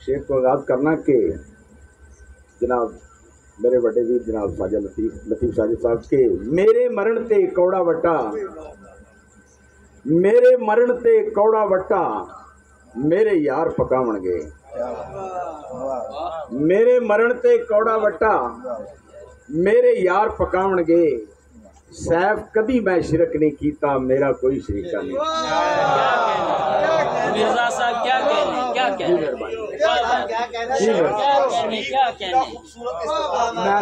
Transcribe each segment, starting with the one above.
शेर को आगाज करना कि जनाब मेरे बड़े वीर जनाब साजा लतीफ साजिद साहब के मेरे मरण ते कौड़ा वट्टा, मेरे मरण ते कौड़ा वट्टा मेरे यार पकावणगे, मेरे मरण ते कौड़ा वट्टा मेरे यार पकावणगे, सैफ कदी मैं शिरक नहीं कीता मेरा कोई शरीका नहीं। मिर्जा साहब क्या कहने, क्या कहने,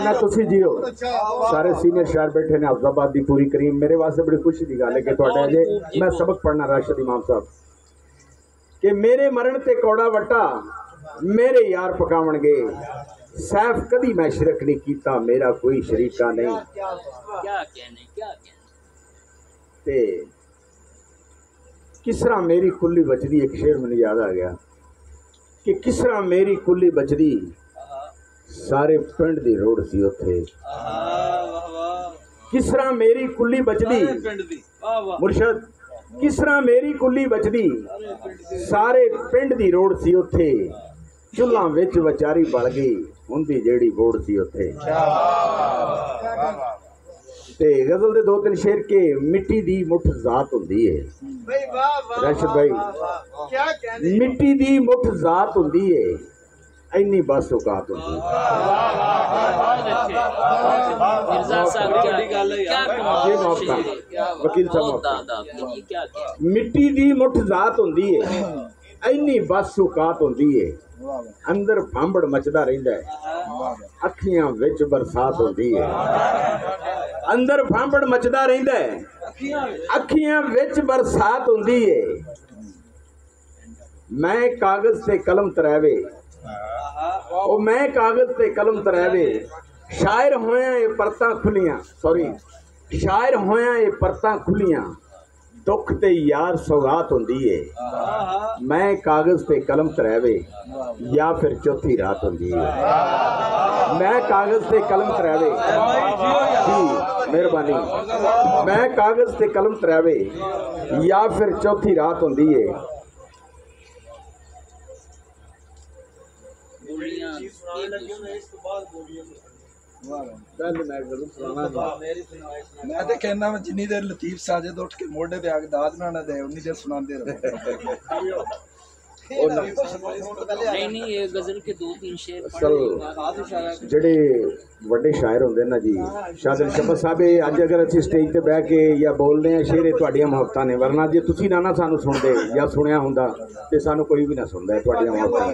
ना तुसी जियो सारे सीनियर शायर बैठे ने अफजाबाद दी पूरी करीम मेरे वास्ते बड़ी खुशी दी गल है कि तुहाडे अजे मैं सबक पढ़ना राशिद इमाम साहब कि मेरे मरण ते कौड़ा वट्टा मेरे यार पकावणगे, सैफ कदी मैं शिरक नहीं कीता मेरा कोई शरीका नहीं। क्या कहने, क्या कहने। ते किस तरह मेरी कुल्ली बचदी, एक शेर मैंने याद आ गया कि किस तरह मेरी कुल्ली बचदी सारे पिंड दी रोड सी उत्थे, किस तरह मेरी कुल्ली बचदी मुर्शद, किस तरह मेरी कुल्ली बचदी सारे पिंड दी रोड सी उत्थे, चुल्हां विच विचारी बल गई हुंदी जेड़ी बोड़ सी उत्थे। ते गजल दे दो तीन शेर के मिट्टी दी मुठ जात हुंदी है राशिद भाई, मिट्टी दी मुठ जात हुंदी है इन्नी बस औकात होंदी वकील साहब, मिट्टी दी मुठ जात होंदी है इन्नी बस औकात होंदी है, अंदर फांबड़ मचदा रहिंदा है अखियां विच बरसात होंदी है, अंदर फांबड़ मचदा रहिंदा है अखियां विच बरसात होंदी है, मैं कागज से कलम तरावे ओ मैं कागज से कलम तरावे, शायर होया ये परतां खुलियां, सॉरी शायर होया ये परतां खुलियां, दुख ते यार सौगात होंदी है, मैं कागज पे कलम तरावे या फिर चौथी रात होंदी है, मैं कागज पे कलम तरावे जी मेहरबानी, मैं कागज पे कलम तरावे या फिर चौथी रात होंदी है। मैं तो कहना जिन्नी देर लतीफ साजिद उठ के मोढे पे आके दाद ना दे उन्नी देर सुनाते रहो। नहीं ये गजल के दो तीन शेर जेडे वड्डे शायर होंदे ना जी शादिर शफत साहब अज अगर असीं स्टेज ते बह के या बोलने हैं शेर तुहाडियां मुहब्बतां ने, वरना जे तुसीं ना सानू सुनदे या सुनिया हुंदा ते सानू कोई भी ना सुनदा है तुहाडियां मुहब्बतां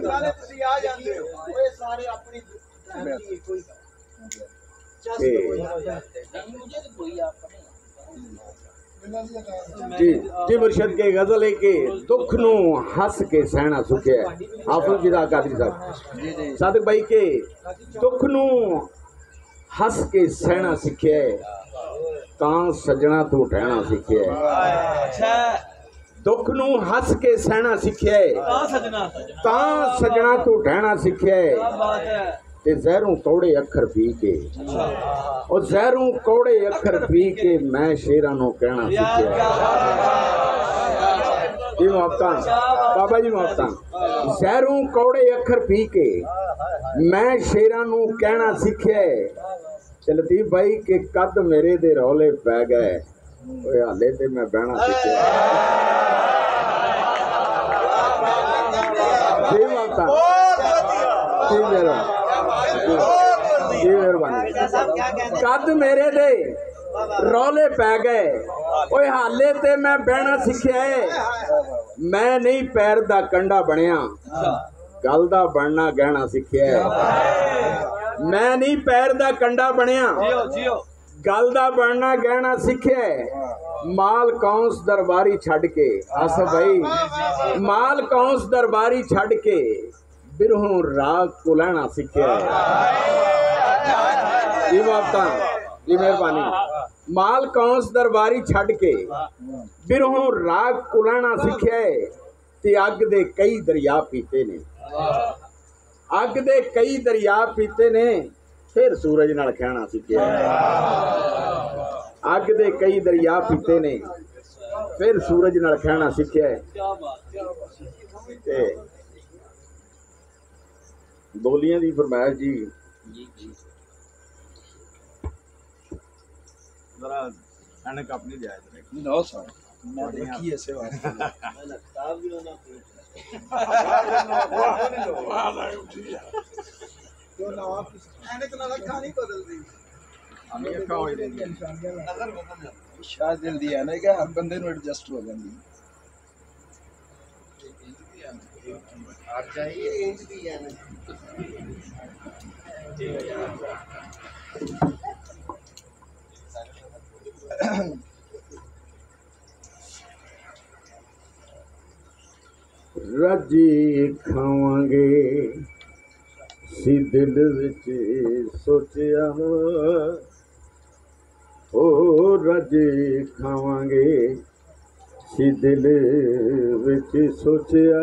जी जी मुर्शद के गजल है कि दुख नू हस के सहना सुखे, हाफिज जिदा कादरी साहब सादिक भाई के दुख नू हस के सहना सीखे तां सजना तू ठहना सीखे, दुख नू हस के सहना सीखे तां सजना तू ठहना सीखे, ते जहरों कौड़े अखर पी के और जहरों कौड़े अखर पी के मैं शेरां नूं कहना सीखिया। जी मुहब्बतां बाबा जी मुहब्बतां, जहरों कौड़े अखर पी के मैं शेरां नूं कहना सीखिया, ते लतीफ भाई के कद मेरे दे रौले पै गए ओए हाले ते मैं बहना सीखिया। जी मुहब्बतां जी मेरा कद मेरे दे रौले पै गए ओए हाले ते मैं बहना सीखिया है, मैं नहीं पैर दा कंडा बनिया गल दा बनना गहना सीखिया है, मैं नहीं पैर दा कंडा बनिया गल दा बनना गहना सीखिया है, माल कौंस दरबारी छड़ के आसफ भाई माल कौंस दरबारी छड़ के बिरहों राग को लहना सीखिया है। जी बाबा जी मेहरबानी, माल कौंस दरबारी छड़ के बिरहों राग को लहना सीखिया है, ते अग दे कई दरिया पीते ने, अग दे कई दरिया पीते ने फिर सूरज नाल कहना सीखिया है, अग दे कई दरिया पीते ने फिर सूरज नाल कहना सीखिया है। ਦੋਲੀਆਂ ਦੀ ਫਰਮਾਇਸ਼ ਜੀ। जी जी जरा एनक अपनी जायज रहे। नौ साल मैं देखी है सेवा हमें अक्का हो रही शायद जल्दी है ना क्या हर बंदे नु एडजस्ट हो जाती ਰਾਜੀ ਖਾਵਾਂਗੇ ਸੀ ਦਿਲ ਵਿੱਚ ਸੋਚਿਆ ਉਹ ਰਾਜੀ ਖਾਵਾਂਗੇ ਸੀ ਦਿਲ ਵਿੱਚ ਸੋਚਿਆ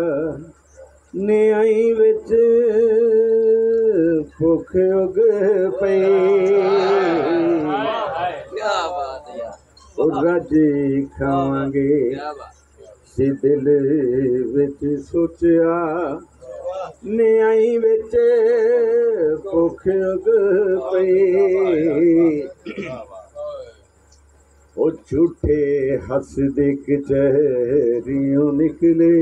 ਨਿਆਈ ਵਿੱਚ ਭੁੱਖ ਉਗ ਪਈ क्या बात है यार ਉਹ ਰਾਜੀ ਖਾਵਾਂਗੇ क्या बात ਸੀ ਦਿਲ ਵਿੱਚ ਸੋਚਿਆ ਨਿਆਈ ਵਿੱਚ ਭੁੱਖ ਉਗ ਪਈ ਉਹ ਝੂਠੇ ਹੱਸਦੇ ਕਚਹਿਰੀਓਂ ਨਿਕਲੇ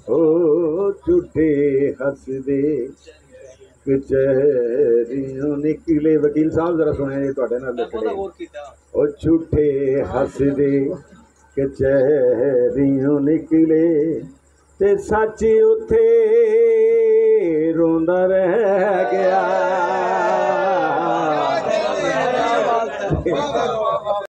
ਉਹ ਝੂਠੇ ਹੱਸਦੇ ਕਚਹਿਰੀਓਂ ਨਿਕਲੇ। ਵਕੀਲ ਸਾਹਿਬ ਜ਼ਰਾ ਸੁਣਿਆ ਜੀ ਤੁਹਾਡੇ ਨਾਲ ਲਿਖੜੇ ਉਹ ਝੂਠੇ ਹੱਸਦੇ ਕਚਹਿਰੀਓਂ ਨਿਕਲੇ ਤੇ ਸੱਚ ਉੱਥੇ ਰੋਂਦਾ ਰਹਿ ਗਿਆ।